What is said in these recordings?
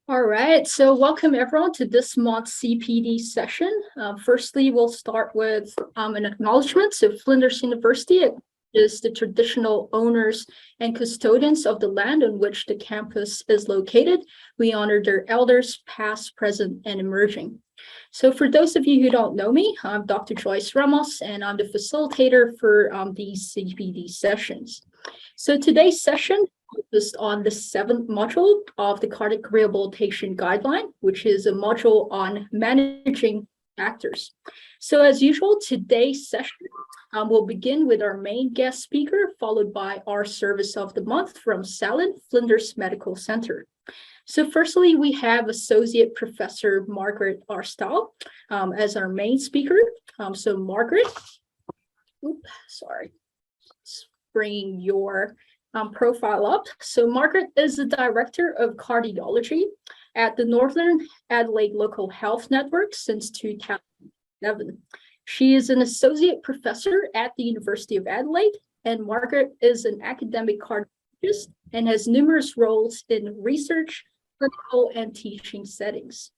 All right, so welcome everyone to this month's CPD session. Firstly, we'll start with an acknowledgement. So Flinders University is the traditional owners and custodians of the land on which the campus is located. We honor their elders, past, present, and emerging. So for those of you who don't know me, I'm Dr. Joyce Ramos, and I'm the facilitator for these CPD sessions. So today's session focused on the 7th module of the Cardiac Rehabilitation Guideline, which is a module on managing factors. So as usual, today's session will begin with our main guest speaker, followed by our service of the month from SALHN, Flinders Medical Center. So firstly, we have Associate Professor Margaret Arstall as our main speaker. So Margaret, bringing your profile up. So Margaret is the Director of Cardiology at the Northern Adelaide Local Health Network since 2007. She is an Associate Professor at the University of Adelaide, and Margaret is an academic cardiologist and has numerous roles in research, clinical, and teaching settings.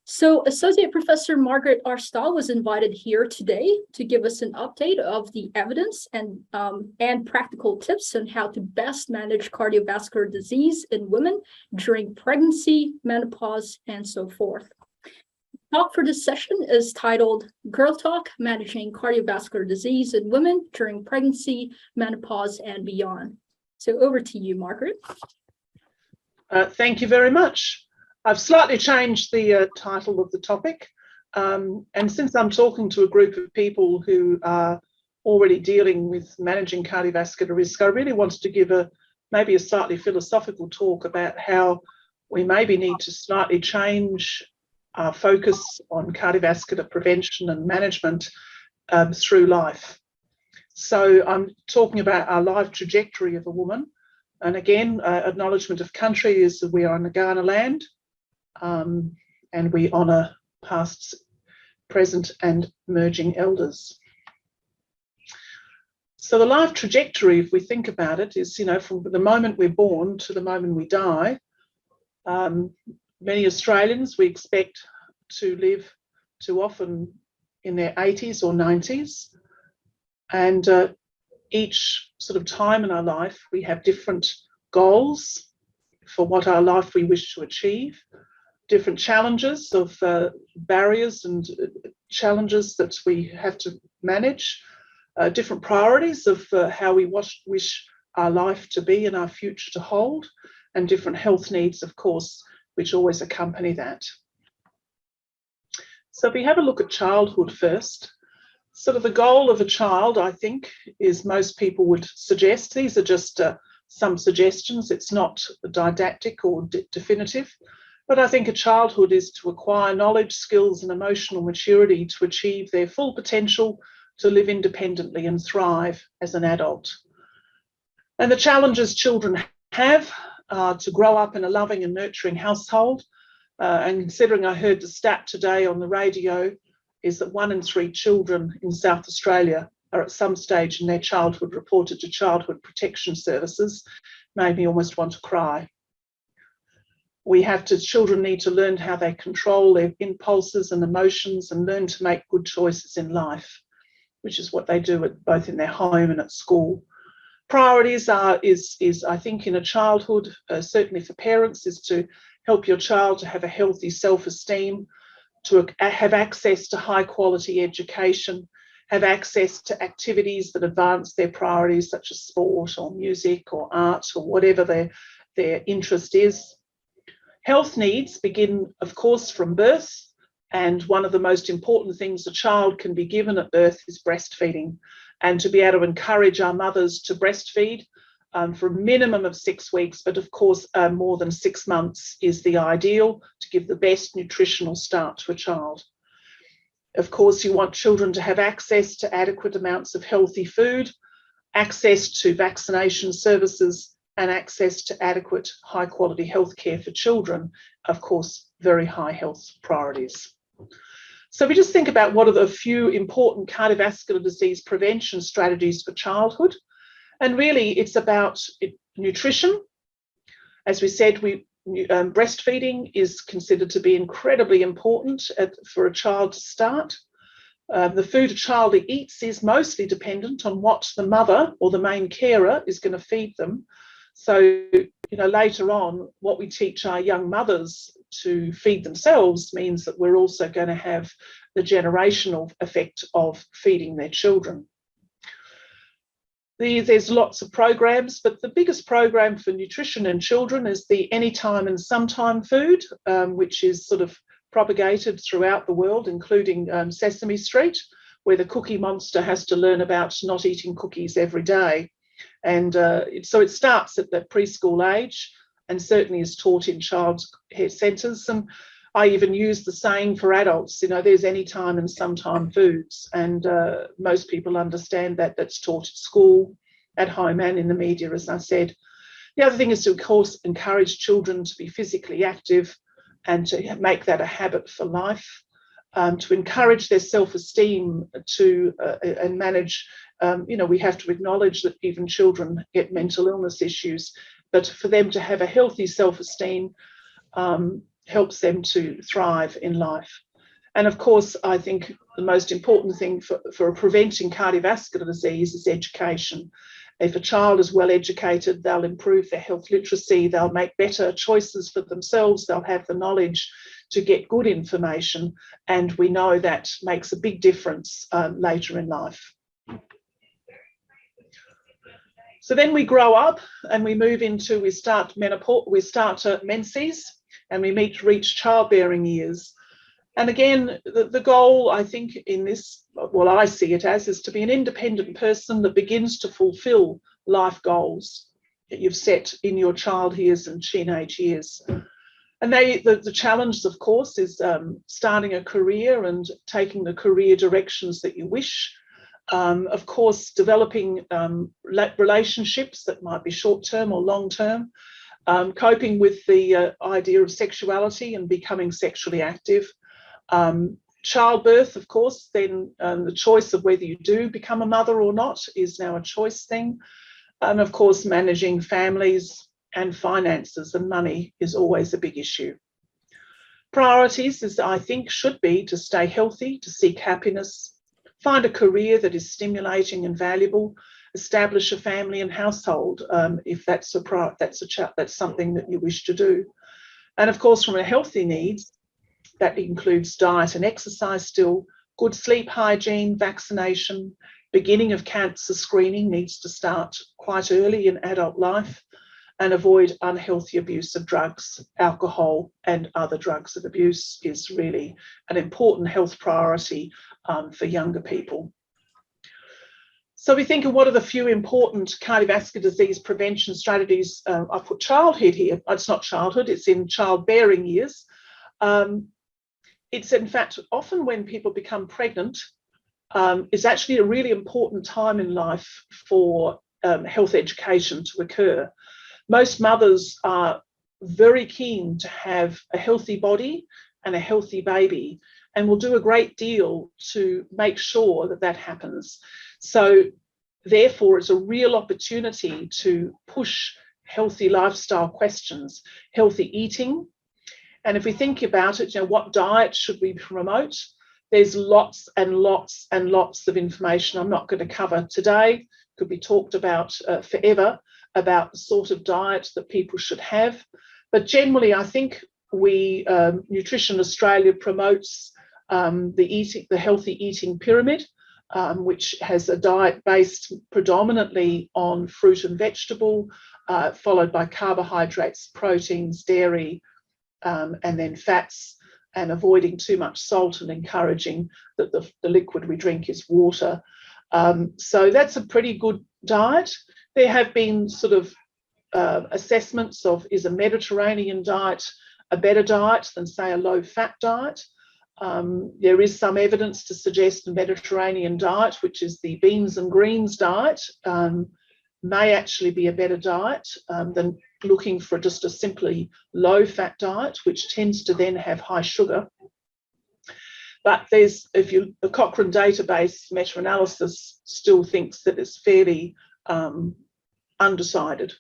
So Associate Professor Margaret Arstall was invited here today to give us an update of the evidence and practical tips on how to best manage cardiovascular disease in women during pregnancy, menopause, and so forth. The talk for this session is titled Girl Talk, Managing Cardiovascular Disease in Women During Pregnancy, Menopause, and Beyond. So over to you, Margaret. Thank you very much. I've slightly changed the title of the topic, and since I'm talking to a group of people who are already dealing with managing cardiovascular risk, I really wanted to give maybe a slightly philosophical talk about how we maybe need to slightly change our focus on cardiovascular prevention and management through life. So I'm talking about our life trajectory of a woman, and again, acknowledgement of country is that we are on the Ghana land. And we honour past, present and emerging elders. So the life trajectory, if we think about it, is, from the moment we're born to the moment we die. Many Australians we expect to live too often in their 80s or 90s. And each sort of time in our life, we have different goals for what our life we wish to achieve. Different challenges of barriers and challenges that we have to manage, different priorities of how we wish our life to be and our future to hold, and different health needs, of course, which always accompany that. So if we have a look at childhood first, sort of the goal of a child, I think, is most people would suggest, these are just some suggestions, it's not didactic or definitive, but I think a childhood is to acquire knowledge, skills and emotional maturity to achieve their full potential to live independently and thrive as an adult. And the challenges children have are to grow up in a loving and nurturing household. And considering I heard the stat today on the radio, is that 1 in 3 children in South Australia are at some stage in their childhood reported to Childhood Protection Services, made me almost want to cry. Children need to learn how they control their impulses and emotions and learn to make good choices in life, which is what they do both in their home and at school. Priorities is I think in a childhood, certainly for parents, is to help your child to have a healthy self-esteem, to have access to high quality education, have access to activities that advance their priorities such as sport or music or art or whatever their interest is. Health needs begin, of course, from birth, and one of the most important things a child can be given at birth is breastfeeding, and to be able to encourage our mothers to breastfeed for a minimum of 6 weeks, but of course more than 6 months is the ideal to give the best nutritional start to a child. Of course, you want children to have access to adequate amounts of healthy food, access to vaccination services, and access to adequate high quality healthcare for children, of course, very high health priorities. So we just think about what are the few important cardiovascular disease prevention strategies for childhood. And really it's about nutrition. As we said, breastfeeding is considered to be incredibly important for a child to start. The food a child eats is mostly dependent on what the mother or the main carer is going to feed them. So, later on, what we teach our young mothers to feed themselves means that we're also going to have the generational effect of feeding their children. There's lots of programs, but the biggest program for nutrition in children is the Anytime and Sometime food, which is sort of propagated throughout the world, including Sesame Street, where the cookie monster has to learn about not eating cookies every day. And so it starts at the preschool age and certainly is taught in childcare centres. And I even use the saying for adults, there's anytime and sometime foods. And most people understand that. That's taught at school, at home and in the media, as I said. The other thing is to, of course, encourage children to be physically active and to make that a habit for life, to encourage their self-esteem and manage, we have to acknowledge that even children get mental illness issues, but for them to have a healthy self-esteem helps them to thrive in life. And of course, I think the most important thing for preventing cardiovascular disease is education. If a child is well educated, they'll improve their health literacy, they'll make better choices for themselves, they'll have the knowledge to get good information, and we know that makes a big difference later in life. So then we grow up and we move into, we start menopause, we start menses, and we reach childbearing years. And again, the goal, I think, in this, well, I see it as, is to be an independent person that begins to fulfill life goals that you've set in your child years and teenage years. And the challenge, of course, is starting a career and taking the career directions that you wish. Of course, developing relationships that might be short-term or long-term, coping with the idea of sexuality and becoming sexually active. Childbirth, of course, then the choice of whether you do become a mother or not is now a choice thing. And of course, managing families and finances and money is always a big issue. Priorities, as I think, should be to stay healthy, to seek happiness, find a career that is stimulating and valuable, establish a family and household if that's something that you wish to do. And of course, from a healthy needs, that includes diet and exercise still, good sleep hygiene, vaccination, beginning of cancer screening needs to start quite early in adult life, and avoid unhealthy abuse of drugs, alcohol and other drugs of abuse is really an important health priority for younger people. So we think of what are the few important cardiovascular disease prevention strategies. I put childhood here. It's not childhood, it's in childbearing years. It's in fact often when people become pregnant, is actually a really important time in life for health education to occur. Most mothers are very keen to have a healthy body and a healthy baby, and will do a great deal to make sure that that happens. So therefore, it's a real opportunity to push healthy lifestyle questions, healthy eating. And if we think about it, what diet should we promote? There's lots and lots and lots of information I'm not going to cover today. Could be talked about forever, about the sort of diet that people should have. But generally, I think Nutrition Australia promotes the healthy eating pyramid, which has a diet based predominantly on fruit and vegetable, followed by carbohydrates, proteins, dairy, and then fats, and avoiding too much salt and encouraging that the liquid we drink is water. So that's a pretty good diet. There have been sort of assessments of, is a Mediterranean diet a better diet than, say, a low-fat diet? There is some evidence to suggest the Mediterranean diet, which is the beans and greens diet, may actually be a better diet than looking for just a simply low-fat diet, which tends to then have high sugar. But the Cochrane database meta-analysis still thinks that it's fairly undecided.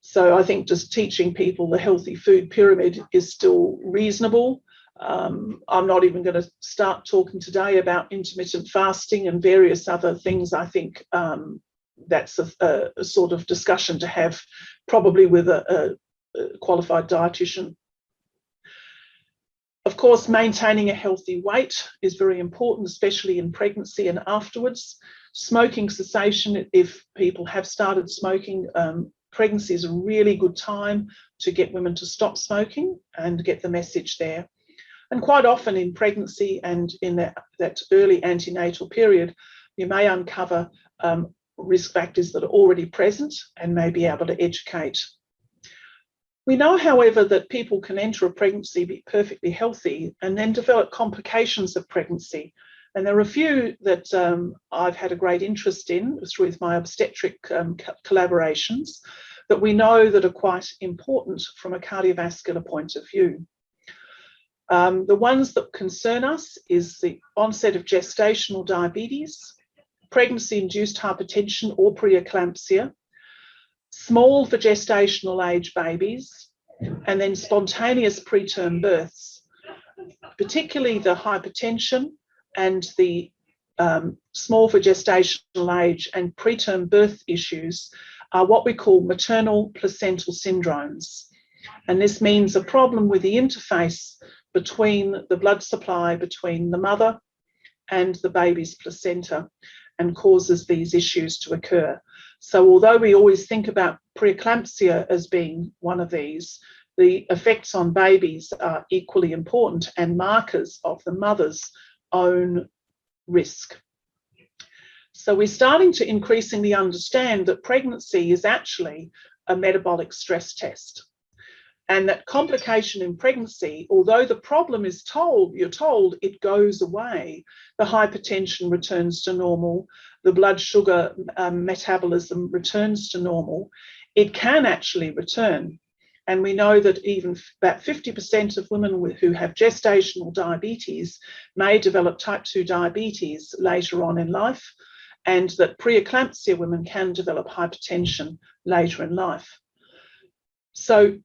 So I think just teaching people the healthy food pyramid is still reasonable. I'm not even going to start talking today about intermittent fasting and various other things. I think that's a sort of discussion to have probably with a qualified dietitian. Of course, maintaining a healthy weight is very important, especially in pregnancy and afterwards. Smoking cessation, if people have started smoking, pregnancy is a really good time to get women to stop smoking and get the message there. And quite often in pregnancy and in that early antenatal period, you may uncover risk factors that are already present and may be able to educate. We know, however, that people can enter a pregnancy, be perfectly healthy, and then develop complications of pregnancy. And there are a few that I've had a great interest in through my obstetric collaborations that we know that are quite important from a cardiovascular point of view. The ones that concern us is the onset of gestational diabetes, pregnancy-induced hypertension or preeclampsia, small for gestational age babies, and then spontaneous preterm births, particularly the hypertension and the small for gestational age and preterm birth issues are what we call maternal placental syndromes. And this means a problem with the interface between the blood supply between the mother and the baby's placenta and causes these issues to occur. So although we always think about preeclampsia as being one of these, the effects on babies are equally important and markers of the mother's own risk. So we're starting to increasingly understand that pregnancy is actually a metabolic stress test. And that complication in pregnancy, although the problem is you're told it goes away, the hypertension returns to normal, the blood sugar metabolism returns to normal, it can actually return. And we know that even about 50% of women who have gestational diabetes may develop type 2 diabetes later on in life, and that preeclampsia women can develop hypertension later in life. So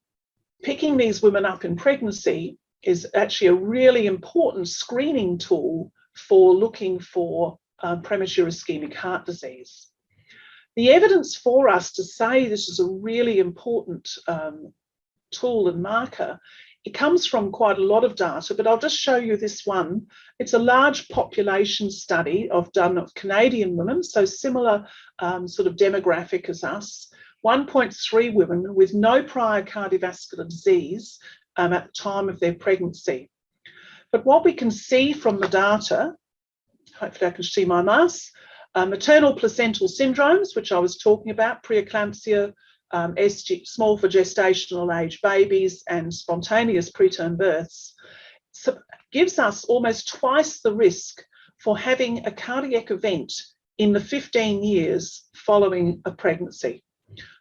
picking these women up in pregnancy is actually a really important screening tool for looking for premature ischemic heart disease. The evidence for us to say this is a really important tool and marker, it comes from quite a lot of data, but I'll just show you this one. It's a large population study done of Canadian women, so similar sort of demographic as us. 1.3 women with no prior cardiovascular disease at the time of their pregnancy. But what we can see from the data, hopefully I can see my mouse, maternal placental syndromes, which I was talking about, preeclampsia, small for gestational age babies, and spontaneous preterm births, so gives us almost twice the risk for having a cardiac event in the 15 years following a pregnancy.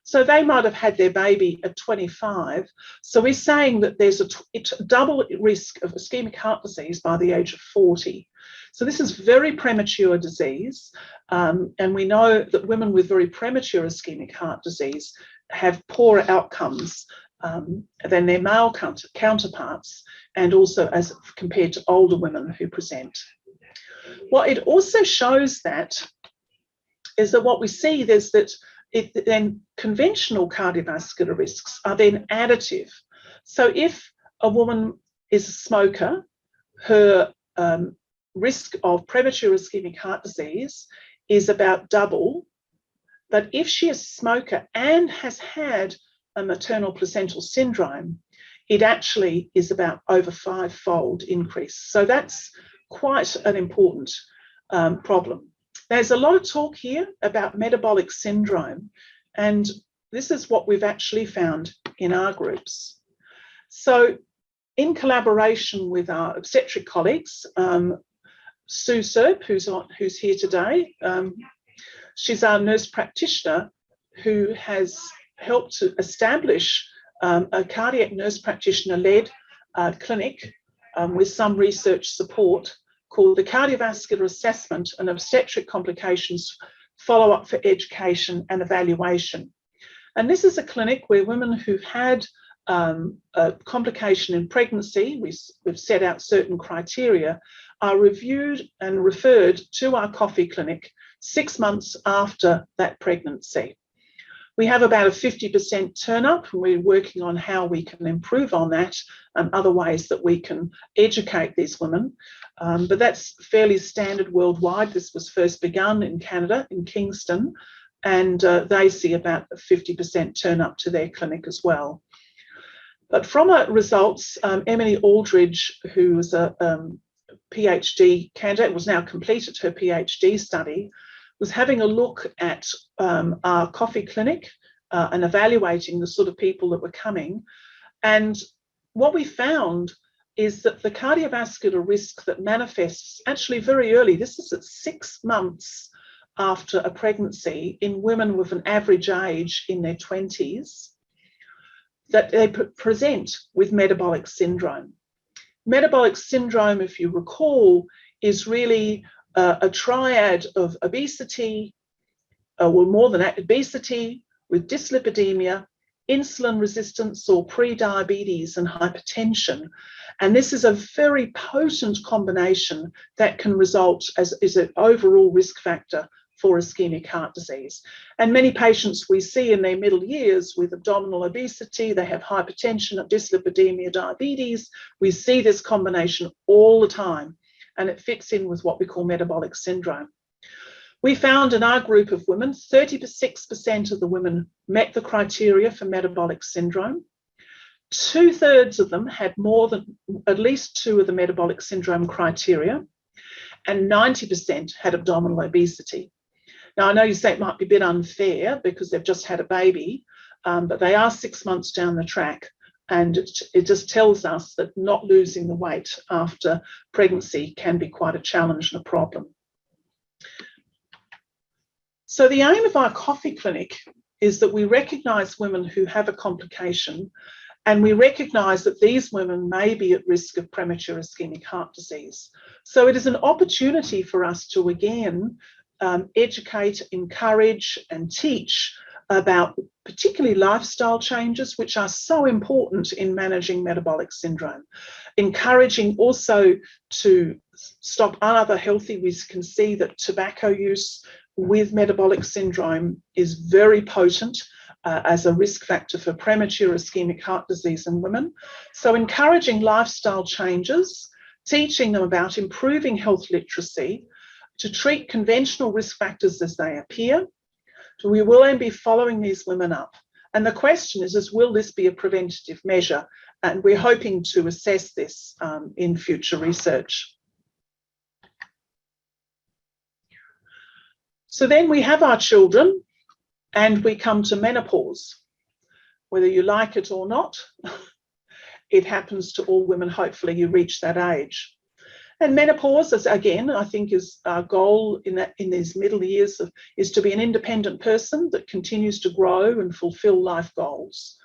So they might have had their baby at 25. So we're saying that there's a double risk of ischemic heart disease by the age of 40. So this is very premature disease. And we know that women with very premature ischemic heart disease have poorer outcomes than their male counterparts, and also as compared to older women who present. What it also shows that is that what we see is that then conventional cardiovascular risks are then additive. So if a woman is a smoker, her risk of premature ischemic heart disease is about double. But if she is a smoker and has had a maternal placental syndrome, it actually is about over 5-fold increase. So that's quite an important problem. There's a lot of talk here about metabolic syndrome, and this is what we've actually found in our groups. So in collaboration with our obstetric colleagues, Sue Serp, who's here today, she's our nurse practitioner who has helped to establish a cardiac nurse practitioner-led clinic with some research support called the Cardiovascular Assessment and Obstetric Complications Follow-up for Education and Evaluation. And this is a clinic where women who've had a complication in pregnancy, we've set out certain criteria, are reviewed and referred to our coffee clinic 6 months after that pregnancy. We have about a 50% turn up, and we're working on how we can improve on that and other ways that we can educate these women. But that's fairly standard worldwide. This was first begun in Canada, in Kingston, and they see about a 50% turn up to their clinic as well. But from our results, Emily Aldridge, who was a PhD candidate, was now completed her PhD study, was having a look at our coffee clinic and evaluating the sort of people that were coming. And what we found is that the cardiovascular risk that manifests actually very early, this is at 6 months after a pregnancy in women with an average age in their 20s, that they present with metabolic syndrome. Metabolic syndrome, if you recall, is really a triad of obesity, well, more than that, obesity with dyslipidemia, insulin resistance or pre-diabetes and hypertension. And this is a very potent combination that can result as an overall risk factor for ischemic heart disease. And many patients we see in their middle years with abdominal obesity, they have hypertension, dyslipidemia, diabetes. We see this combination all the time, and it fits in with what we call metabolic syndrome. We found in our group of women, 36% of the women met the criteria for metabolic syndrome. 2/3 of them had more than at least 2 of the metabolic syndrome criteria, and 90% had abdominal obesity. Now, I know you say it might be a bit unfair because they've just had a baby, but they are 6 months down the track. And it just tells us that not losing the weight after pregnancy can be quite a challenge and a problem. So the aim of our coffee clinic is that we recognise women who have a complication, and we recognise that these women may be at risk of premature ischemic heart disease. So it is an opportunity for us to, again, educate, encourage and teach about particularly lifestyle changes, which are so important in managing metabolic syndrome. Encouraging also to stop other healthy, we can see that tobacco use with metabolic syndrome is very potent as a risk factor for premature ischemic heart disease in women. So encouraging lifestyle changes, teaching them about improving health literacy, to treat conventional risk factors as they appear. So we will then be following these women up. And the question is will this be a preventative measure? And we're hoping to assess this in future research. So then we have our children and we come to menopause. Whether you like it or not, it happens to all women. Hopefully you reach that age. And menopause, is, again, I think is our goal in these middle years is to be an independent person that continues to grow and fulfill life goals.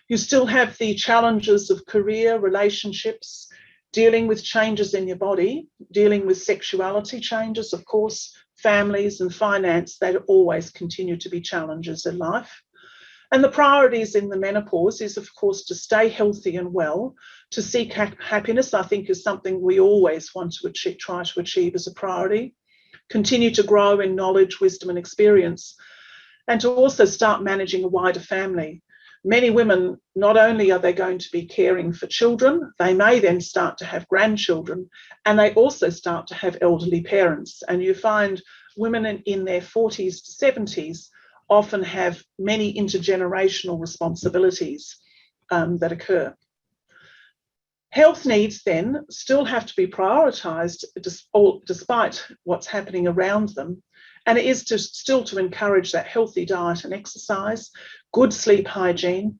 You still have the challenges of career, relationships, dealing with changes in your body, dealing with sexuality changes, of course, families and finance, that always continue to be challenges in life. And the priorities in the menopause is, of course, to stay healthy and well, to seek happiness, I think is something we always want to try to achieve as a priority, continue to grow in knowledge, wisdom and experience, and to also start managing a wider family. Many women, not only are they going to be caring for children, they may then start to have grandchildren, and they also start to have elderly parents. And you find women in their 40s to 70s often have many intergenerational responsibilities that occur. Health needs then still have to be prioritised despite what's happening around them, and it is still to encourage that healthy diet and exercise, good sleep hygiene.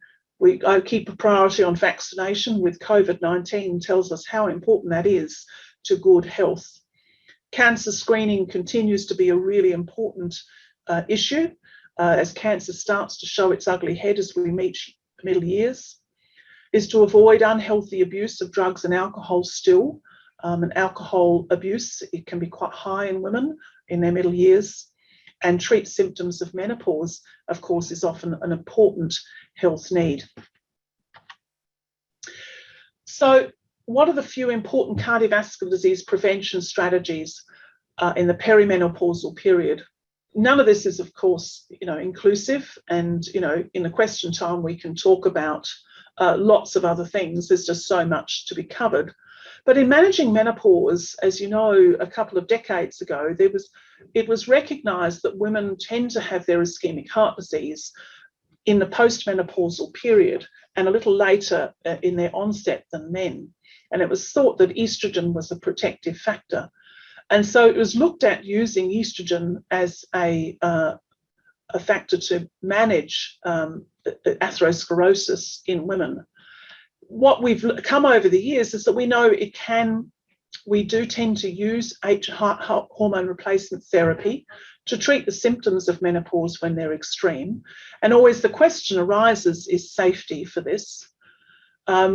I keep a priority on vaccination with COVID-19, tells us how important that is to good health. Cancer screening continues to be a really important issue as cancer starts to show its ugly head as we reach middle years, is to avoid unhealthy abuse of drugs and alcohol still. And alcohol abuse, it can be quite high in women in their middle years. and treat symptoms of menopause, of course, is often an important health need. So what are the few important cardiovascular disease prevention strategies in the perimenopausal period? None of this is, of course, inclusive, and, in the question time, we can talk about lots of other things. There's just so much to be covered. But in managing menopause, as you know, a couple of decades ago, it was recognised that women tend to have their ischemic heart disease in the postmenopausal period and a little later in their onset than men. And it was thought that estrogen was a protective factor. And so it was looked at using estrogen as a factor to manage atherosclerosis in women. What we've come over the years is that we know we do tend to use hormone replacement therapy to treat the symptoms of menopause when they're extreme. And always the question arises, is safety for this?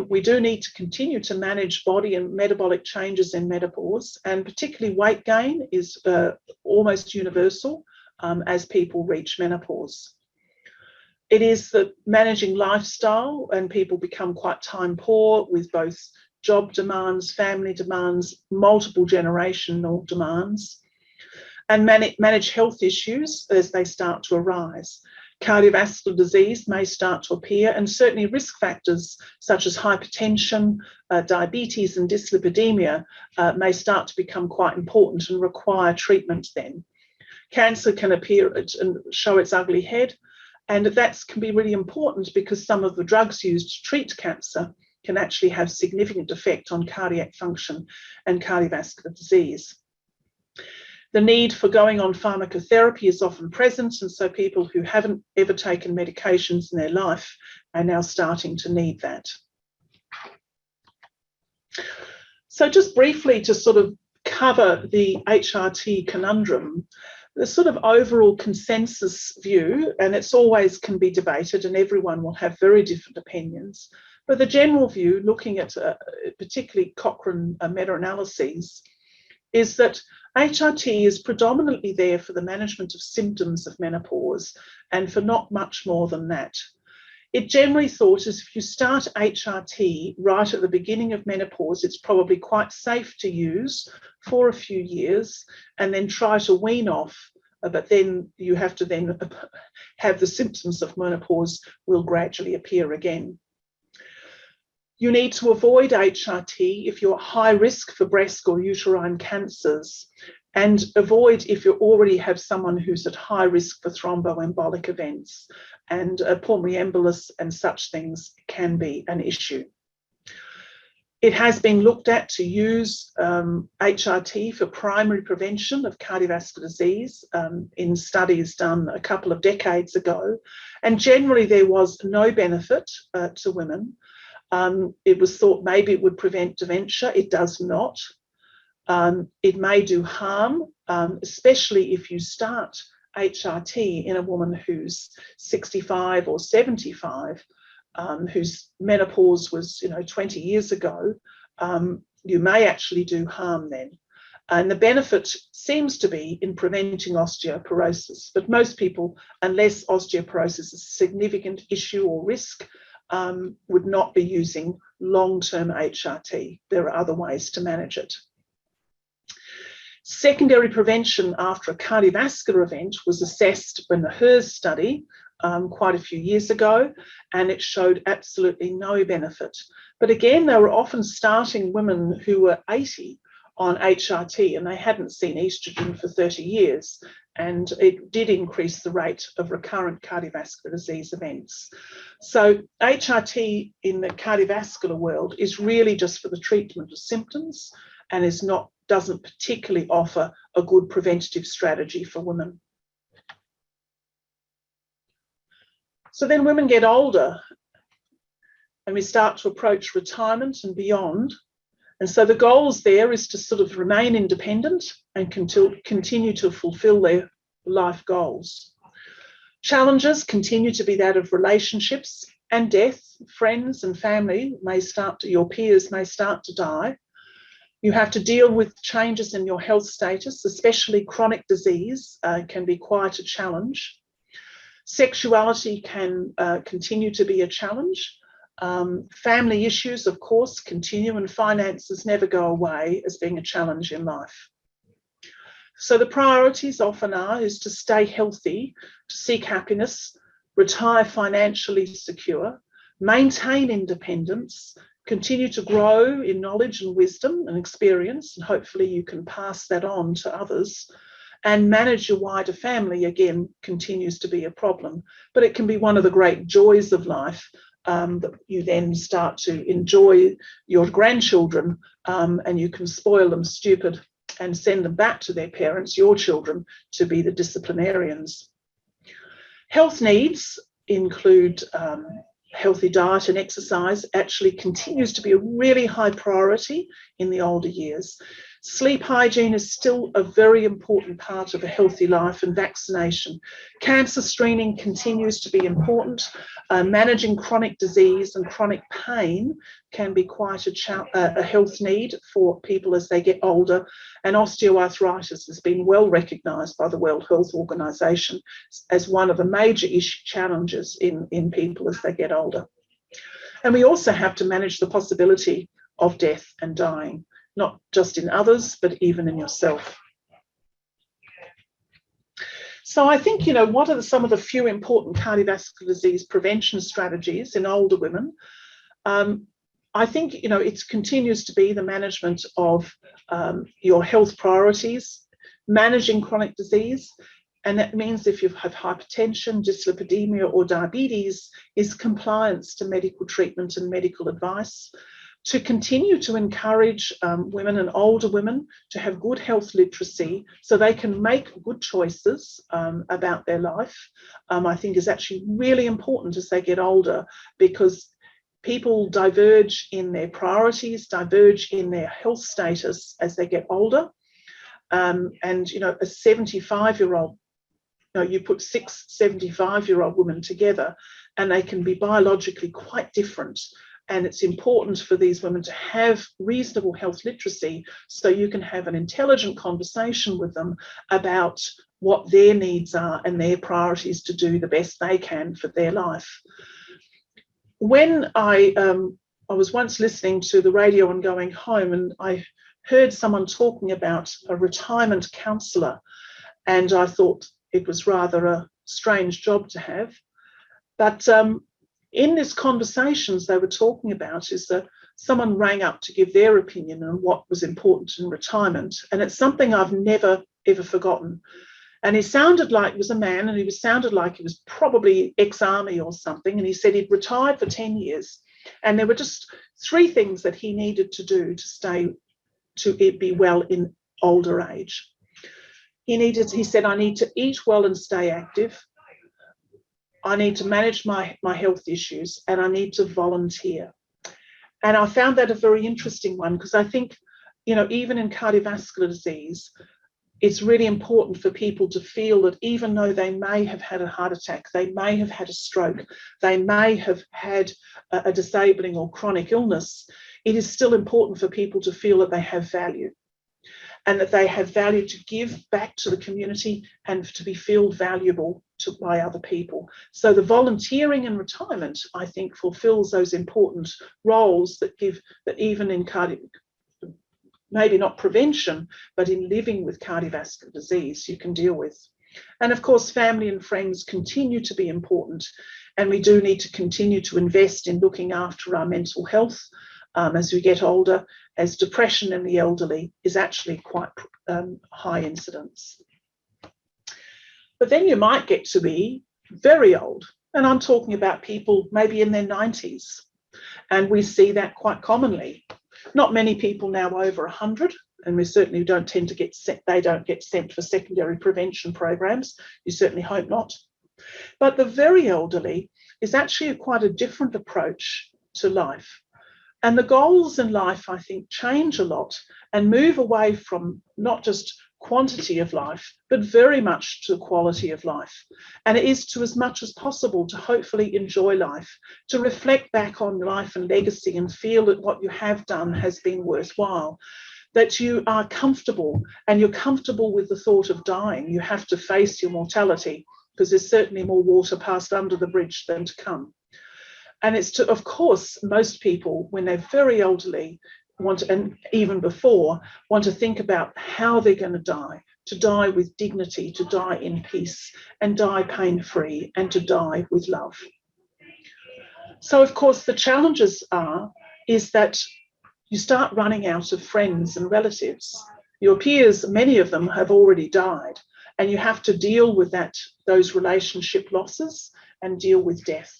We do need to continue to manage body and metabolic changes in menopause, and particularly weight gain is almost universal as people reach menopause. It is that managing lifestyle, and people become quite time poor with both job demands, family demands, multiple generational demands, and manage health issues as they start to arise. Cardiovascular disease may start to appear, and certainly risk factors such as hypertension, diabetes and dyslipidemia may start to become quite important and require treatment then. Cancer can appear and show its ugly head, and that can be really important because some of the drugs used to treat cancer can actually have significant effect on cardiac function and cardiovascular disease. The need for going on pharmacotherapy is often present, and so people who haven't ever taken medications in their life are now starting to need that. So just briefly to sort of cover the HRT conundrum, the sort of overall consensus view, and it's always can be debated and everyone will have very different opinions, but the general view, looking at particularly Cochrane meta-analyses, is that HRT is predominantly there for the management of symptoms of menopause and for not much more than that. It generally thought is if you start HRT right at the beginning of menopause, it's probably quite safe to use for a few years and then try to wean off, but then you have to then have the symptoms of menopause will gradually appear again. You need to avoid HRT if you're high risk for breast or uterine cancers, and avoid if you already have someone who's at high risk for thromboembolic events, and pulmonary embolus and such things can be an issue. It has been looked at to use HRT for primary prevention of cardiovascular disease in studies done a couple of decades ago, and generally there was no benefit to women. It was thought maybe it would prevent dementia. It does not. It may do harm, especially if you start HRT in a woman who's 65 or 75, whose menopause was 20 years ago. You may actually do harm then. And the benefit seems to be in preventing osteoporosis, but most people, unless osteoporosis is a significant issue or risk, would not be using long-term HRT. There are other ways to manage it. Secondary prevention after a cardiovascular event was assessed in the HERS study quite a few years ago, and it showed absolutely no benefit. But again, they were often starting women who were 80 on HRT and they hadn't seen estrogen for 30 years, and it did increase the rate of recurrent cardiovascular disease events. So HRT in the cardiovascular world is really just for the treatment of symptoms and doesn't particularly offer a good preventative strategy for women. So then women get older and we start to approach retirement and beyond. And so the goals there is to sort of remain independent and continue to fulfill their life goals. Challenges continue to be that of relationships and death. Friends and family may start to, your peers may start to die. You have to deal with changes in your health status, especially chronic disease can be quite a challenge. Sexuality can continue to be a challenge. Family issues, of course, continue, and finances never go away as being a challenge in life. So the priorities often is to stay healthy, to seek happiness, retire financially secure, maintain independence, continue to grow in knowledge and wisdom and experience, and hopefully you can pass that on to others. And manage your wider family, again, continues to be a problem. But it can be one of the great joys of life, that you then start to enjoy your grandchildren, and you can spoil them stupid and send them back to their parents, your children, to be the disciplinarians. Health needs include healthy diet and exercise actually continues to be a really high priority in the older years. Sleep hygiene is still a very important part of a healthy life, and vaccination. Cancer screening continues to be important. Managing chronic disease and chronic pain can be quite a health need for people as they get older. And osteoarthritis has been well recognised by the World Health Organization as one of the major challenges in people as they get older. And we also have to manage the possibility of death and dying, not just in others, but even in yourself. So I think, what are some of the few important cardiovascular disease prevention strategies in older women? I think, it continues to be the management of your health priorities, managing chronic disease. And that means if you have hypertension, dyslipidemia, or diabetes, is compliance to medical treatment and medical advice. To continue to encourage women and older women to have good health literacy so they can make good choices about their life, I think is actually really important as they get older, because people diverge in their priorities, diverge in their health status as they get older. And, a 75-year-old, you put 6 75-year-old women together and they can be biologically quite different. And it's important for these women to have reasonable health literacy so you can have an intelligent conversation with them about what their needs are and their priorities to do the best they can for their life. When I was once listening to the radio and going home, and I heard someone talking about a retirement counsellor, and I thought it was rather a strange job to have. But in this conversations they were talking about is that someone rang up to give their opinion on what was important in retirement. And it's something I've never, ever forgotten. And he sounded like he was a man, and he sounded like he was probably ex-army or something. And he said he'd retired for 10 years. And there were just 3 things that he needed to do to be well in older age. He said, I need to eat well and stay active. I need to manage my health issues, and I need to volunteer. And I found that a very interesting one, because I think, even in cardiovascular disease, it's really important for people to feel that even though they may have had a heart attack, they may have had a stroke, they may have had a disabling or chronic illness, it is still important for people to feel that they have value, and that they have value to give back to the community and to be feel valuable by other people. So the volunteering in retirement, I think, fulfills those important roles that even in maybe not prevention, but in living with cardiovascular disease, you can deal with. And of course, family and friends continue to be important, and we do need to continue to invest in looking after our mental health as we get older, as depression in the elderly is actually quite high incidence. But then you might get to be very old, and I'm talking about people maybe in their 90s, and we see that quite commonly. Not many people now over 100, and we certainly don't tend to get sent, they don't get sent for secondary prevention programs. You certainly hope not. But the very elderly is actually quite a different approach to life. And the goals in life, I think, change a lot and move away from not just quantity of life, but very much to quality of life. And it is to as much as possible to hopefully enjoy life, to reflect back on life and legacy and feel that what you have done has been worthwhile. that you are comfortable, and you're comfortable with the thought of dying. You have to face your mortality, because there's certainly more water passed under the bridge than to come. And it's to, of course, most people, when they're very elderly, want to, and even before, want to think about how they're going to die with dignity, to die in peace, and die pain-free, and to die with love. So, of course, the challenges is that you start running out of friends and relatives. Your peers, many of them have already died, and you have to deal with those relationship losses and deal with death.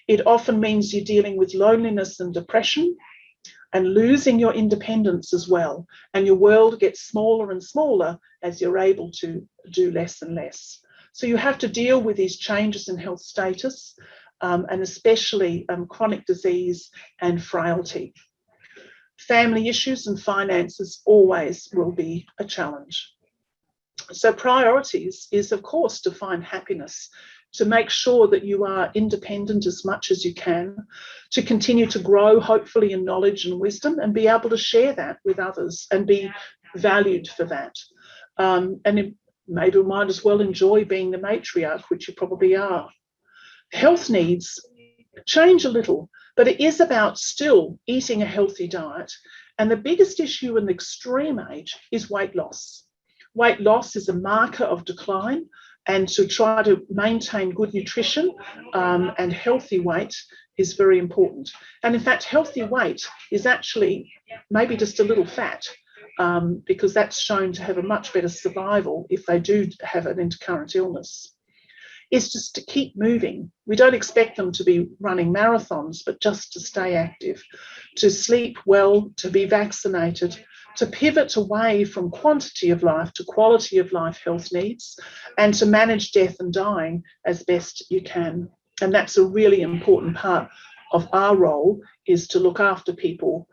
It often means you're dealing with loneliness and depression and losing your independence as well. And your world gets smaller and smaller as you're able to do less and less. So you have to deal with these changes in health status, and especially chronic disease and frailty. Family issues and finances always will be a challenge. So priorities is, of course, to find happiness, to make sure that you are independent as much as you can, to continue to grow, hopefully, in knowledge and wisdom, and be able to share that with others and be valued for that. And maybe we might as well enjoy being the matriarch, which you probably are. Health needs change a little, but it is about still eating a healthy diet. And the biggest issue in the extreme age is weight loss. Weight loss is a marker of decline, and to try to maintain good nutrition and healthy weight is very important. And in fact, healthy weight is actually maybe just a little fat, because that's shown to have a much better survival if they do have an intercurrent illness. Is just to keep moving. We don't expect them to be running marathons, but just to stay active, to sleep well, to be vaccinated, to pivot away from quantity of life to quality of life health needs, and to manage death and dying as best you can. And that's a really important part of our role, is to look after people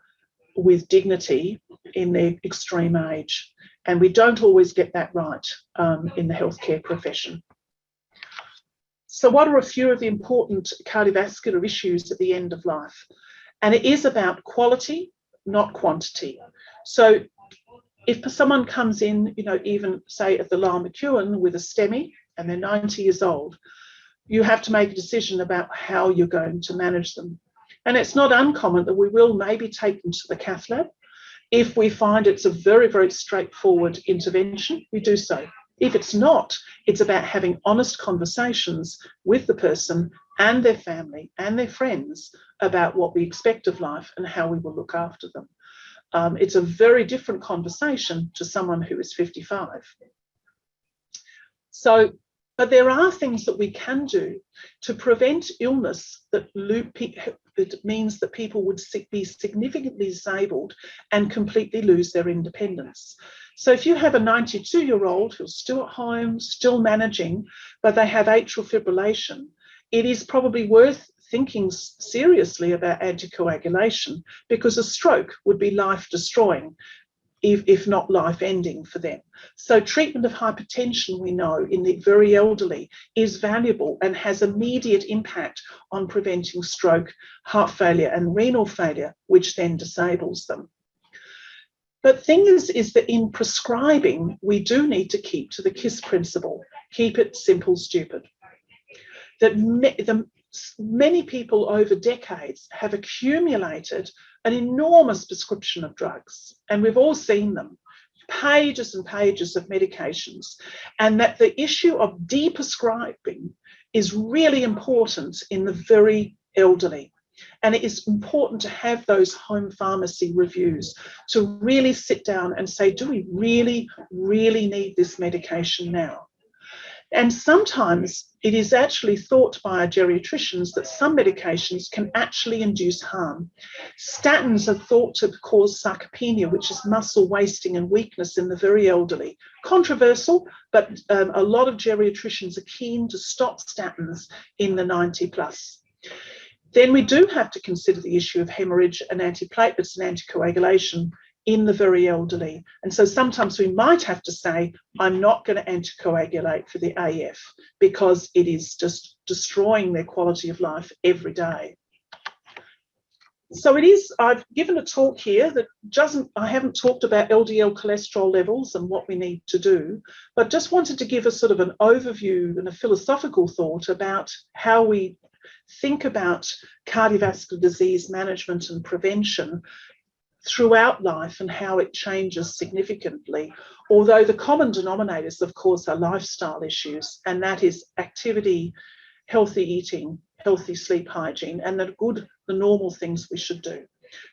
with dignity in their extreme age. And we don't always get that right in the healthcare profession. So what are a few of the important cardiovascular issues at the end of life? And it is about quality, not quantity. So if someone comes in, even say at the Lyell McEwen with a STEMI and they're 90 years old, you have to make a decision about how you're going to manage them. And it's not uncommon that we will maybe take them to the cath lab. If we find it's a very, very straightforward intervention, we do so. If it's not, it's about having honest conversations with the person and their family and their friends about what we expect of life and how we will look after them. It's a very different conversation to someone who is 55. So, but there are things that we can do to prevent illness that means that people would be significantly disabled and completely lose their independence. So if you have a 92-year-old who's still at home, still managing, but they have atrial fibrillation, it is probably worth thinking seriously about anticoagulation, because a stroke would be life-destroying, if not life-ending for them. So treatment of hypertension, we know, in the very elderly is valuable and has immediate impact on preventing stroke, heart failure and renal failure, which then disables them. But the thing is that in prescribing, we do need to keep to the KISS principle. Keep it simple, stupid. That many people over decades have accumulated an enormous prescription of drugs, and we've all seen them, pages and pages of medications, and that the issue of deprescribing is really important in the very elderly. And it is important to have those home pharmacy reviews, to really sit down and say, do we really, really need this medication now? And sometimes it is actually thought by our geriatricians that some medications can actually induce harm. Statins are thought to cause sarcopenia, which is muscle wasting and weakness in the very elderly. Controversial, but a lot of geriatricians are keen to stop statins in the 90 plus. Then we do have to consider the issue of hemorrhage and antiplatelets and anticoagulation in the very elderly. And so sometimes we might have to say, I'm not going to anticoagulate for the AF, because it is just destroying their quality of life every day. So it is, I've given a talk here that I haven't talked about LDL cholesterol levels and what we need to do, but just wanted to give a sort of an overview and a philosophical thought about how we think about cardiovascular disease management and prevention throughout life and how it changes significantly. Although the common denominators, of course, are lifestyle issues, and that is activity, healthy eating, healthy sleep hygiene, and the normal things we should do.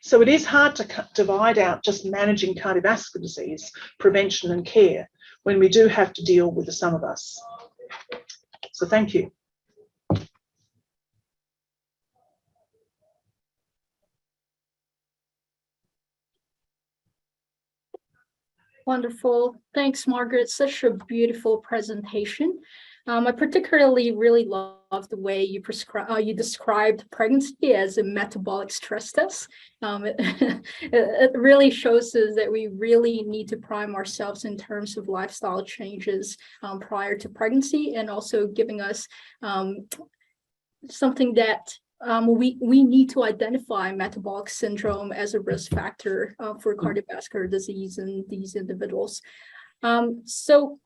So it is hard to divide out just managing cardiovascular disease, prevention and care, when we do have to deal with the sum of us. So thank you. Wonderful. Thanks, Margaret. Such a beautiful presentation. I particularly really love the way you described pregnancy as a metabolic stress test. It really shows us that we really need to prime ourselves in terms of lifestyle changes prior to pregnancy, and also giving us something that we need to identify metabolic syndrome as a risk factor for cardiovascular disease in these individuals. So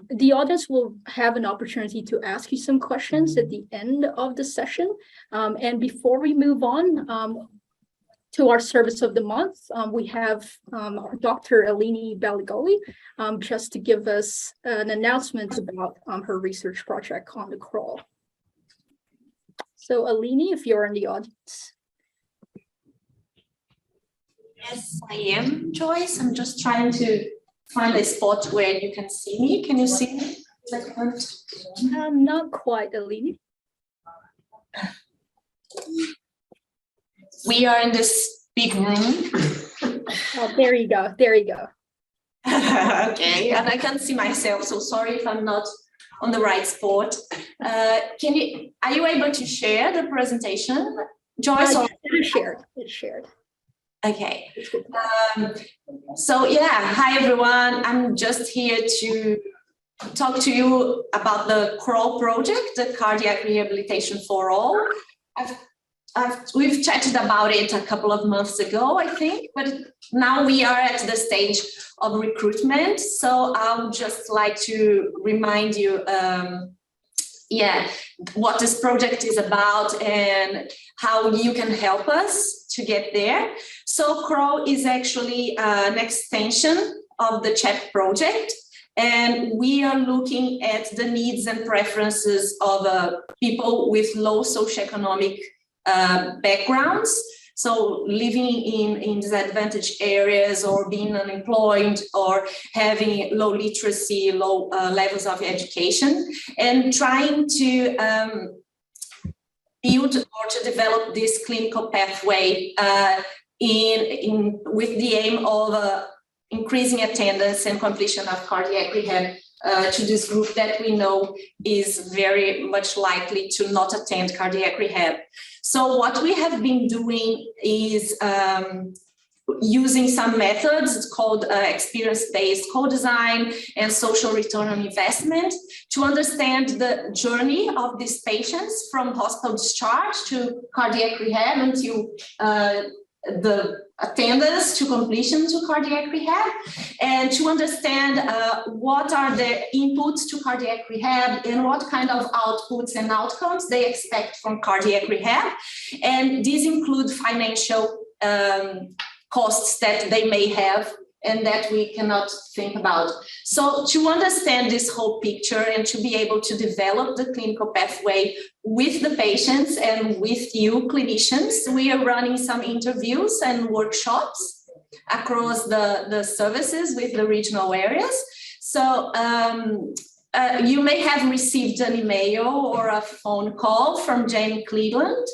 the audience will have an opportunity to ask you some questions at the end of the session. And before we move on to our service of the month, we have Dr. Eleni Baligoli just to give us an announcement about her research project on the crawl. So Eleni, if you're in the audience. Yes, I am, Joyce. I'm just trying to find a spot where you can see me. Can you see me? Not quite, Eleni. We are in this big room. Oh, there you go. There you go. Okay, and I can't see myself, so sorry if I'm not on the right spot. Are you able to share the presentation, Joyce? It's shared. It's shared. Okay. So yeah, hi everyone. I'm just here to talk to you about the CRAWL project, the Cardiac Rehabilitation for All. We've chatted about it a couple of months ago, I think, but now we are at the stage of recruitment. So I would just like to remind you, what this project is about and how you can help us to get there. So CRAWL is actually an extension of the CHEP project, and we are looking at the needs and preferences of people with low socioeconomic backgrounds, so living in disadvantaged areas or being unemployed or having low literacy, low levels of education, and trying to build or to develop this clinical pathway with the aim of increasing attendance and completion of cardiac rehab to this group that we know is very much likely to not attend cardiac rehab. So what we have been doing is using some methods called experience-based co-design and social return on investment to understand the journey of these patients from hospital discharge to cardiac rehab until the attendance to completion to cardiac rehab, and to understand what are the inputs to cardiac rehab and what kind of outputs and outcomes they expect from cardiac rehab. And these include financial costs that they may have and that we cannot think about. So to understand this whole picture and to be able to develop the clinical pathway with the patients and with you clinicians, we are running some interviews and workshops across the services with the regional areas. So you may have received an email or a phone call from Jenny Cleveland.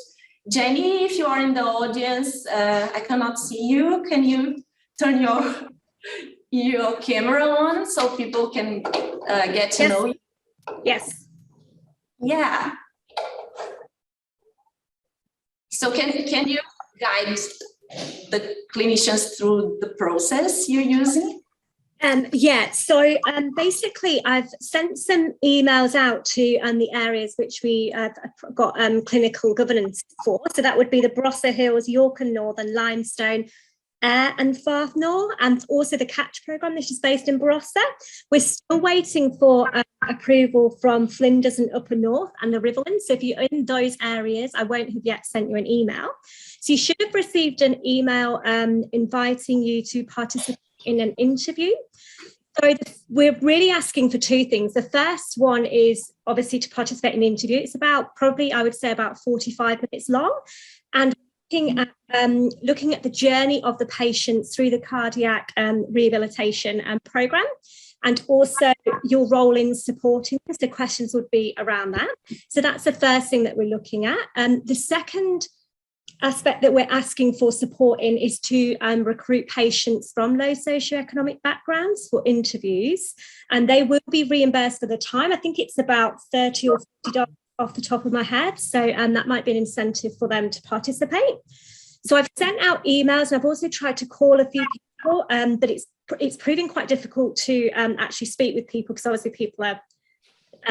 Jenny, if you are in the audience, I cannot see you. Can you turn your camera on so people can get to know you? Yes. Yeah. So can you guide the clinicians through the process you're using? Basically I've sent some emails out to the areas which we have got clinical governance for. So that would be the Barossa Hills, York and Northern, Limestone, Ayr and Farth North, and also the Catch programme, which is based in Barossa. We're still waiting for approval from Flinders and Upper North and the Riverlands. So if you're in those areas, I won't have yet sent you an email. So you should have received an email inviting you to participate in an interview. So we're really asking for two things. The first one is obviously to participate in the interview. It's about probably, I would say, about 45 minutes long, and looking at the journey of the patients through the cardiac rehabilitation programme, and also your role in supporting this. The questions would be around that. So that's the first thing that we're looking at. The second aspect that we're asking for support in is to recruit patients from low socioeconomic backgrounds for interviews, and they will be reimbursed for the time. I think it's about $30 or $40 off the top of my head, so that might be an incentive for them to participate. So I've sent out emails, and I've also tried to call a few people, but it's proving quite difficult to actually speak with people, because obviously people are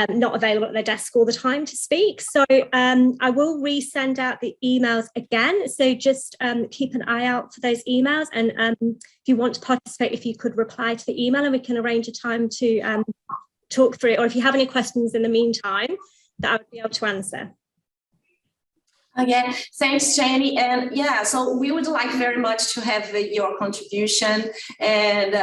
not available at their desk all the time to speak. So I will resend out the emails again. So just keep an eye out for those emails. And if you want to participate, if you could reply to the email, and we can arrange a time to talk through it. Or if you have any questions in the meantime that I would be able to answer. Again, thanks, Jenny. And yeah, so we would like very much to have your contribution. And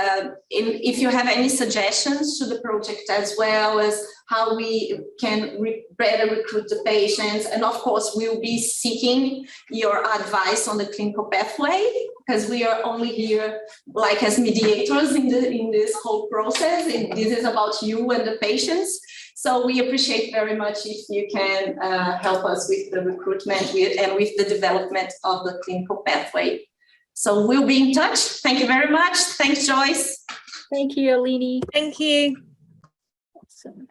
if you have any suggestions to the project, as well as how we can better recruit the patients. And of course, we'll be seeking your advice on the clinical pathway, because we are only here like as mediators in this whole process. And this is about you and the patients. So we appreciate very much if you can help us with the recruitment and with the development of the clinical pathway. So we'll be in touch. Thank you very much. Thanks, Joyce. Thank you, Alini. Thank you. Awesome.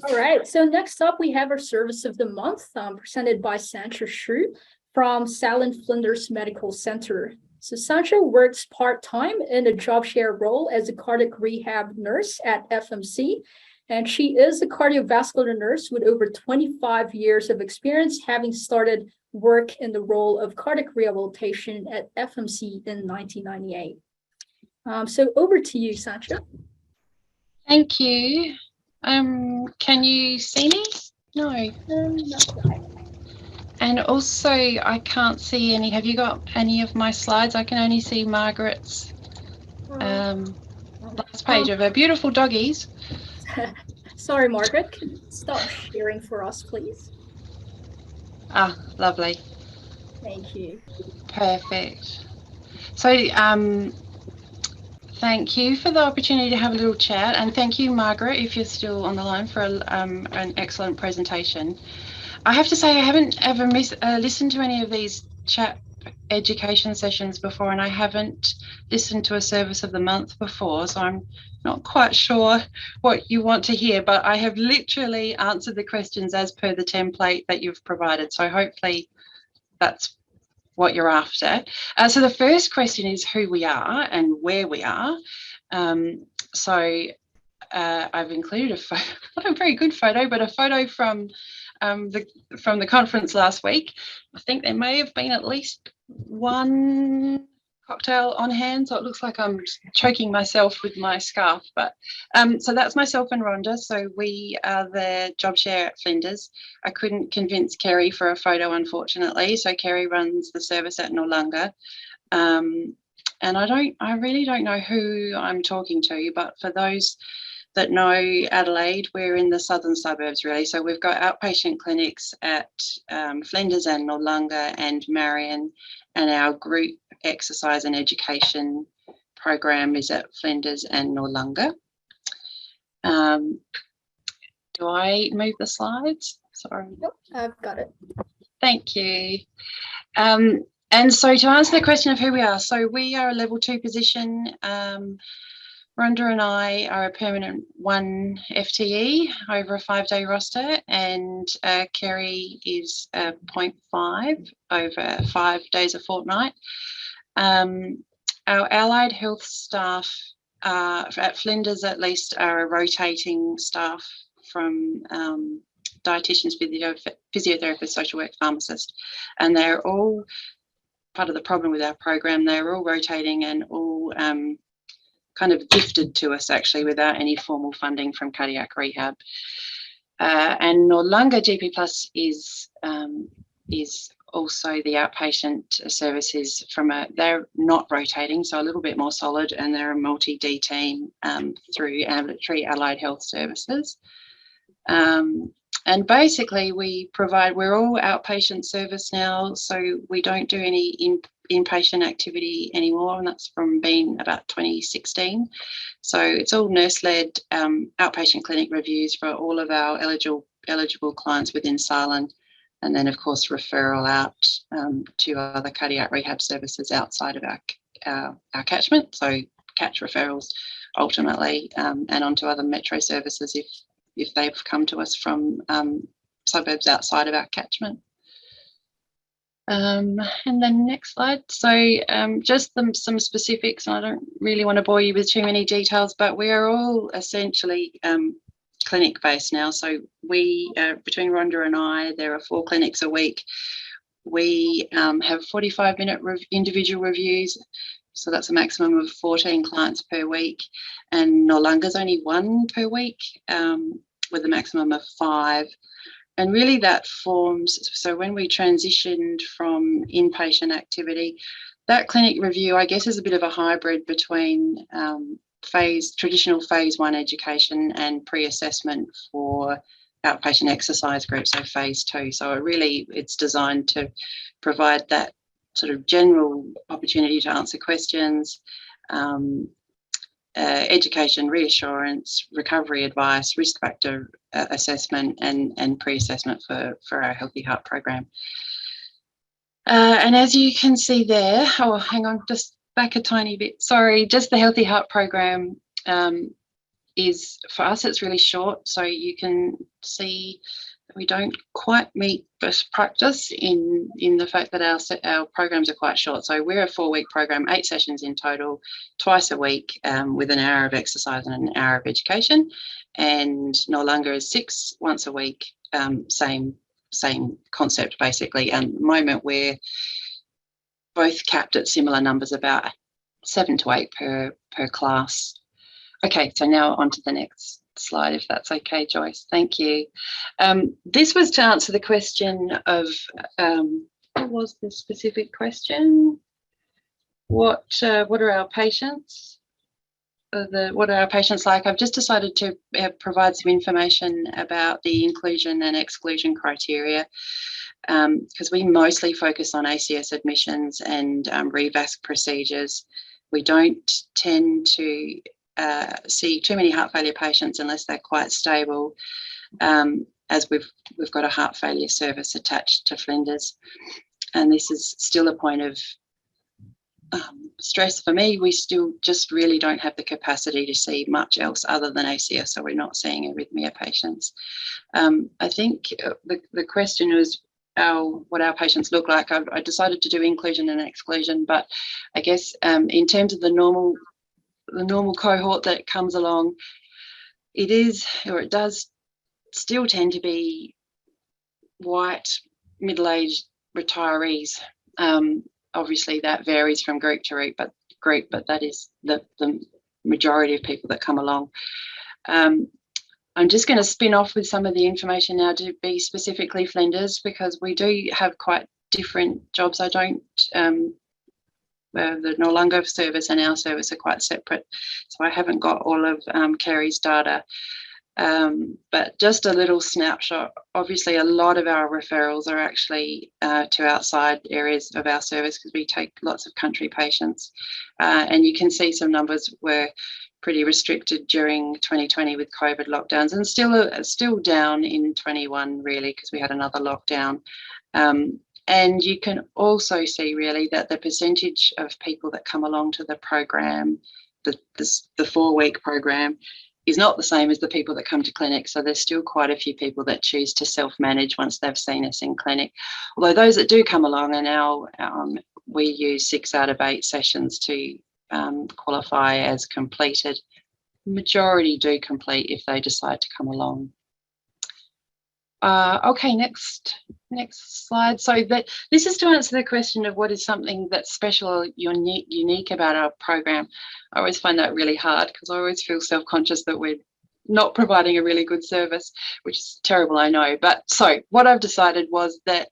All right, so next up we have our Service of the Month presented by Sanchia Shute from SALHN Flinders Medical Center. So Sanchia works part-time in a job share role as a cardiac rehab nurse at FMC, and she is a cardiovascular nurse with over 25 years of experience, having started work in the role of cardiac rehabilitation at FMC in 1998. So over to you, Sanchia. Thank you. Can you see me? No. Not right. And also, I can't see any. Have you got any of my slides? I can only see Margaret's last page of her beautiful doggies. Sorry, Margaret. Can you stop sharing for us, please? Ah, lovely. Thank you. Perfect. So, thank you for the opportunity to have a little chat, and thank you, Margaret, if you're still on the line, for an excellent presentation. I have to say I haven't ever listened to any of these chat education sessions before, and I haven't listened to a Service of the Month before, so I'm not quite sure what you want to hear, but I have literally answered the questions as per the template that you've provided, so hopefully that's what you're after. So the first question is who we are and where we are. I've included not a very good photo, but a photo from the conference last week. I think there may have been at least one cocktail on hand, so it looks like I'm choking myself with my scarf. But so that's myself and Rhonda. So we are the job share at Flinders. I couldn't convince Kerry for a photo, unfortunately. So Kerry runs the service at Noarlunga. And I really don't know who I'm talking to, but for those that know Adelaide, we're in the southern suburbs, really. So we've got outpatient clinics at Flinders and Noarlunga and Marion, and our group exercise and education program is at Flinders and Noarlunga. Do I move the slides? Sorry. Nope, I've got it. Thank you. And so to answer the question of who we are, so we are a level 2 position. Rhonda and I are a permanent 1 FTE over a 5-day roster, and Kerry is a 0.5 over 5 days a fortnight. Our allied health staff at Flinders at least are a rotating staff from dietitians, physiotherapists, social work, pharmacists, and they're all part of the problem with our program. They're all rotating and all kind of gifted to us actually without any formal funding from cardiac rehab. And Noarlunga GP Plus is also the outpatient services they're not rotating, so a little bit more solid, and they're a multi-D team through ambulatory allied health services. And basically we're all outpatient service now, so we don't do any inpatient activity anymore, and that's from being about 2016. So it's all nurse-led outpatient clinic reviews for all of our eligible clients within SALHN, and then of course referral out to other cardiac rehab services outside of our catchment, so catch referrals ultimately, and onto other metro services if they've come to us from suburbs outside of our catchment. And then next slide. So just some specifics, and I don't really want to bore you with too many details, but we are all essentially clinic based now. So we, between Rhonda and I, there are 4 clinics a week. We have 45-minute individual reviews, so that's a maximum of 14 clients per week, and Noarlunga's only 1 per week with a maximum of 5. And really that forms, so when we transitioned from inpatient activity, that clinic review, I guess, is a bit of a hybrid between traditional phase 1 education and pre-assessment for outpatient exercise groups, so phase 2. So it's designed to provide that sort of general opportunity to answer questions, education, reassurance, recovery advice, risk factor assessment, and pre-assessment for our Healthy Heart program. And as you can see there, oh, hang on, just back a tiny bit. Sorry, just the Healthy Heart program is, for us, it's really short. So you can see that we don't quite meet best practice in the fact that our programs are quite short. So we're a 4-week program, 8 sessions in total, twice a week, with an hour of exercise and an hour of education. And Noarlunga is 6 once a week, same concept basically. And at the moment we're both capped at similar numbers, about 7 to 8 per class. Okay, so now on to the next slide, if that's okay, Joyce. Thank you. This was to answer the question of, what was the specific question? What are our patients? What are our patients like? I've just decided to provide some information about the inclusion and exclusion criteria, because we mostly focus on ACS admissions and revasc procedures. We don't tend to see too many heart failure patients unless they're quite stable, as we've got a heart failure service attached to Flinders. And this is still a point of stress for me. We still just really don't have the capacity to see much else other than ACS, so we're not seeing arrhythmia patients. I think the question was what our patients look like. I decided to do inclusion and exclusion, but I guess in terms of the normal cohort that comes along, it does still tend to be white, middle-aged retirees. Obviously that varies from group to group, but that is the majority of people that come along. I'm just going to spin off with some of the information now to be specifically Flinders, because we do have quite different jobs. I don't the Noarlunga service and our service are quite separate, so I haven't got all of Kerry's data, but just a little snapshot. Obviously a lot of our referrals are actually to outside areas of our service, because we take lots of country patients, and you can see some numbers were pretty restricted during 2020 with COVID lockdowns, and still down in 21 really, because we had another lockdown. And you can also see really that the percentage of people that come along to the program, the 4-week program, is not the same as the people that come to clinic. So there's still quite a few people that choose to self-manage once they've seen us in clinic. Although those that do come along are now, we use 6 out of 8 sessions to qualify as completed. Majority do complete if they decide to come along. Okay, next slide. So this is to answer the question of what is something that's special or unique about our program. I always find that really hard because I always feel self-conscious that we're not providing a really good service, which is terrible, I know. But so what I've decided was that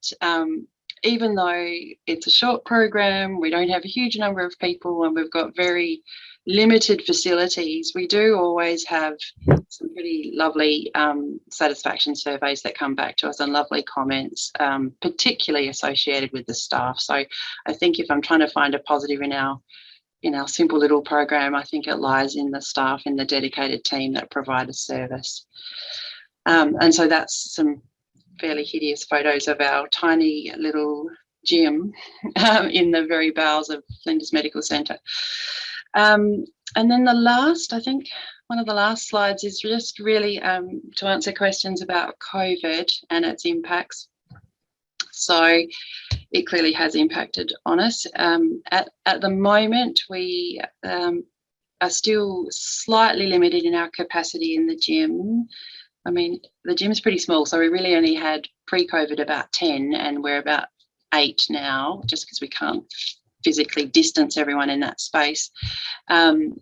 even though it's a short program, we don't have a huge number of people and we've got very limited facilities, we do always have some pretty lovely satisfaction surveys that come back to us and lovely comments, particularly associated with the staff. So I think if I'm trying to find a positive in our simple little program, I think it lies in the staff, in the dedicated team that provide a service. And so that's some fairly hideous photos of our tiny little gym in the very bowels of Flinders Medical Centre. And then I think one of the last slides is just really to answer questions about COVID and its impacts. So it clearly has impacted on us. At the moment, we are still slightly limited in our capacity in the gym. I mean, the gym's pretty small, so we really only had pre-COVID about 10 and we're about 8 now, just because we can't physically distance everyone in that space. And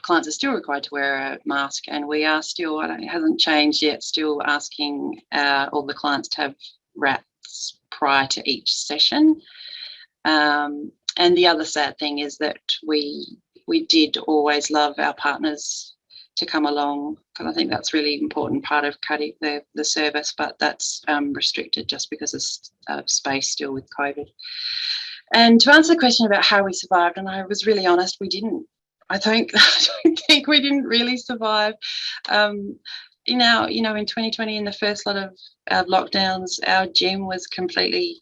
clients are still required to wear a mask, and we are still, it hasn't changed yet, still asking all the clients to have wraps prior to each session. And the other sad thing is that we did always love our partners to come along, because I think that's really important part of the service, but that's restricted just because of space still with COVID. And to answer the question about how we survived, and I was really honest, we didn't. I don't think we didn't really survive. In 2020, in the first lot of lockdowns, our gym was completely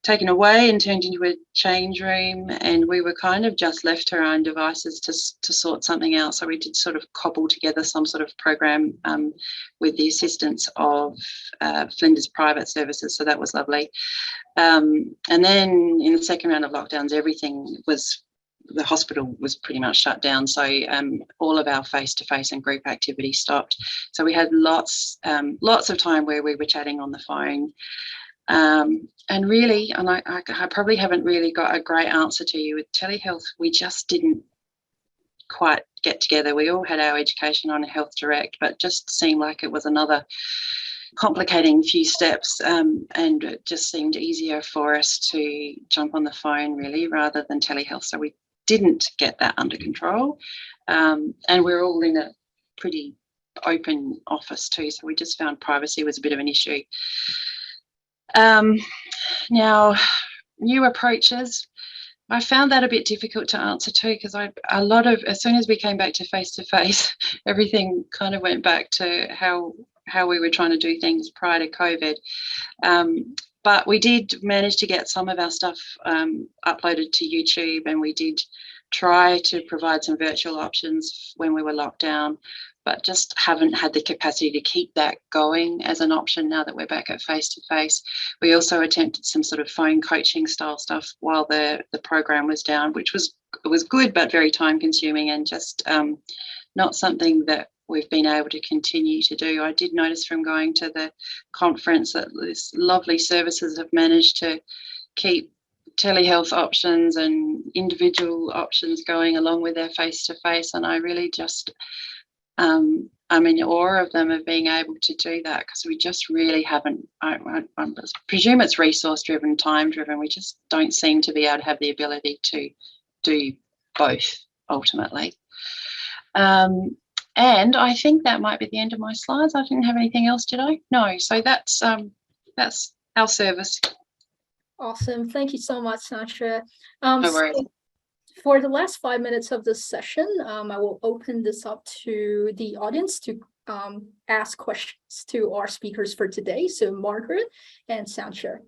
taken away and turned into a change room, and we were kind of just left to our own devices to sort something out. So we did sort of cobble together some sort of program with the assistance of Flinders Private Services, so that was lovely. And then in the second round of lockdowns, the hospital was pretty much shut down, so all of our face-to-face and group activity stopped. So we had lots of time where we were chatting on the phone. And really, and I probably haven't really got a great answer to you with telehealth. We just didn't quite get together. We all had our education on Health Direct, but just seemed like it was another complicating few steps, and it just seemed easier for us to jump on the phone really rather than telehealth. So we didn't get that under control, and we're all in a pretty open office too, so we just found privacy was a bit of an issue. Now, new approaches, I found that a bit difficult to answer too, because as soon as we came back to face, everything kind of went back to how we were trying to do things prior to COVID. But we did manage to get some of our stuff uploaded to YouTube, and we did try to provide some virtual options when we were locked down, but just haven't had the capacity to keep that going as an option now that we're back at face-to-face. We also attempted some sort of phone coaching style stuff while the program was down, which was good but very time consuming, and just not something that we've been able to continue to do. I did notice from going to the conference that these lovely services have managed to keep telehealth options and individual options going along with their face-to-face, and I really just I'm in awe of them of being able to do that, because we just really haven't. I presume it's resource driven, time driven. We just don't seem to be able to have the ability to do both ultimately. And I think that might be the end of my slides. I didn't have anything else, did I? No. So that's our service. Awesome. Thank you so much, Sanchia. No worries. For the last 5 minutes of this session, I will open this up to the audience to ask questions to our speakers for today. So Margaret and Sanchia.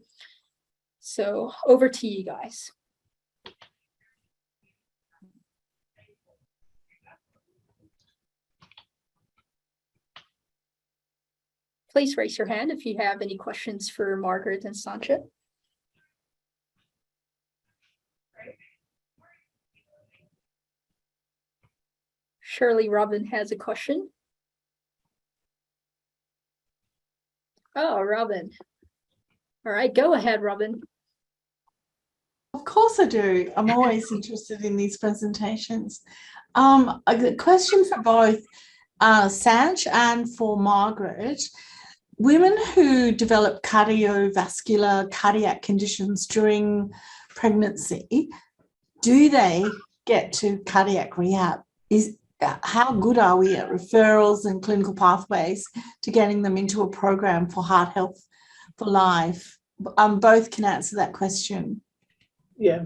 So over to you guys. Please raise your hand if you have any questions for Margaret and Sanchia. surely Robin has a question. Oh, Robin. All right, go ahead, Robin. Of course I do. I'm always interested in these presentations. A question for both Sanch and for Margaret. Women who develop cardiovascular cardiac conditions during pregnancy, do they get to cardiac rehab? How good are we at referrals and clinical pathways to getting them into a program for heart health for life? Both can answer that question. Yeah.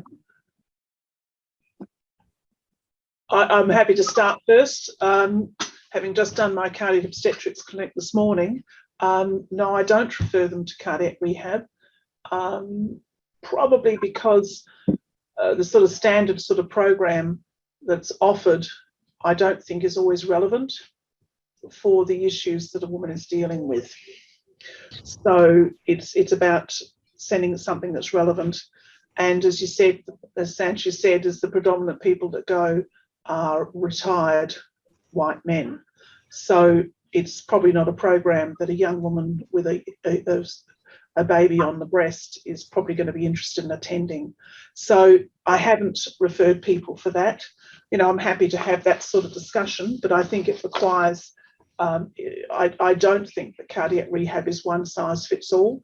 I'm happy to start first. Having just done my cardiac obstetrics clinic this morning, no, I don't refer them to cardiac rehab, probably because the sort of standard sort of program that's offered, I don't think is always relevant for the issues that a woman is dealing with. So it's about sending something that's relevant. And as you said, as Sanchia said, is the predominant people that go are retired white men. So it's probably not a program that a young woman with a baby on the breast is probably going to be interested in attending. So I haven't referred people for that. You know, I'm happy to have that sort of discussion, but I think it requires, I don't think that cardiac rehab is one size fits all.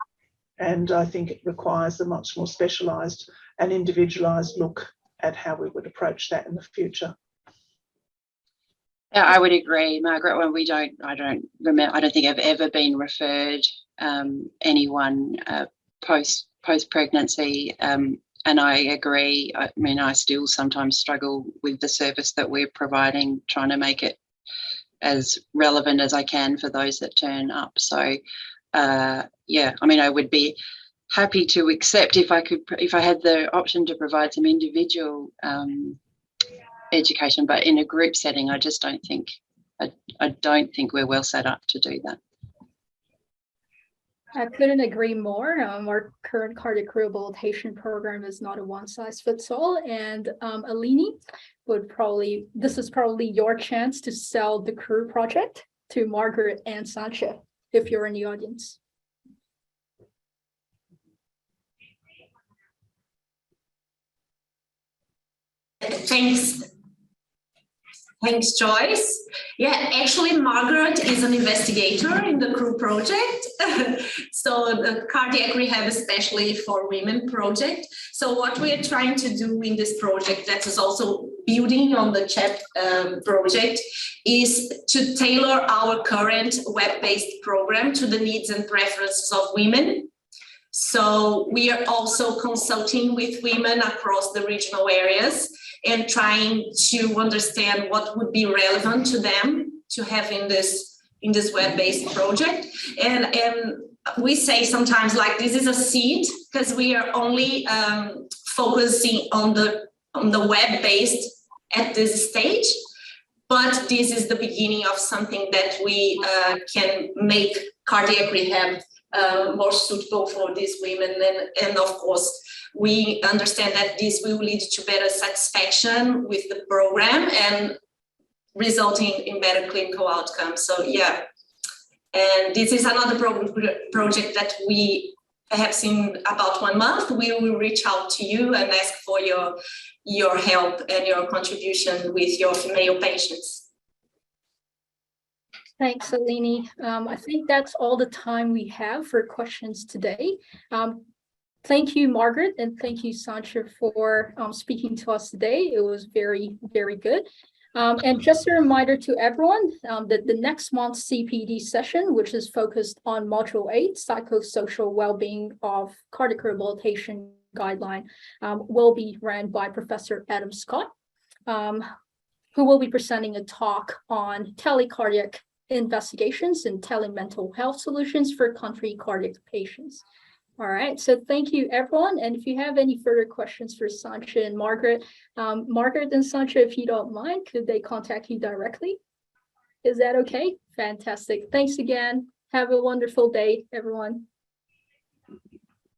And I think it requires a much more specialised and individualised look at how we would approach that in the future. Yeah, I would agree, Margaret. When I don't think I've ever been referred anyone post pregnancy, and I agree. I mean, I still sometimes struggle with the service that we're providing, trying to make it as relevant as I can for those that turn up. So, yeah, I mean, I would be happy to accept if I had the option to provide some individual education, but in a group setting, I just don't think we're well set up to do that. I couldn't agree more. Our current cardiac rehabilitation program is not a one size fits all. And Alini this is probably your chance to sell the CREW project to Margaret and Sanchia if you're in the audience. Thanks, Joyce. Yeah, actually, Margaret is an investigator in the CREW project. So the cardiac rehab, especially for women project. So what we're trying to do in this project, that is also building on the CHAP project, is to tailor our current web-based program to the needs and preferences of women. So we are also consulting with women across the regional areas and trying to understand what would be relevant to them to have in this web-based project. And we say sometimes like this is a seed because we are only focusing on the web-based at this stage, but this is the beginning of something that we can make cardiac rehab more suitable for these women. And of course, we understand that this will lead to better satisfaction with the program and resulting in better clinical outcomes. So yeah, and this is another project that we perhaps in about 1 month, we will reach out to you and ask for your help and your contribution with your female patients. Thanks, Alini. I think that's all the time we have for questions today. Thank you, Margaret, and thank you, Sanchia, for speaking to us today. It was very, very good. And just a reminder to everyone that the next month's CPD session, which is focused on Module 8, Psychosocial Wellbeing of Cardiac Rehabilitation Guideline, will be ran by Professor Adam Scott, who will be presenting a talk on telecardiac investigations and telemental health solutions for country cardiac patients. All right, so thank you, everyone. And if you have any further questions for Sanchia and Margaret, Margaret and Sanchia, if you don't mind, could they contact you directly? Is that okay? Fantastic. Thanks again. Have a wonderful day, everyone.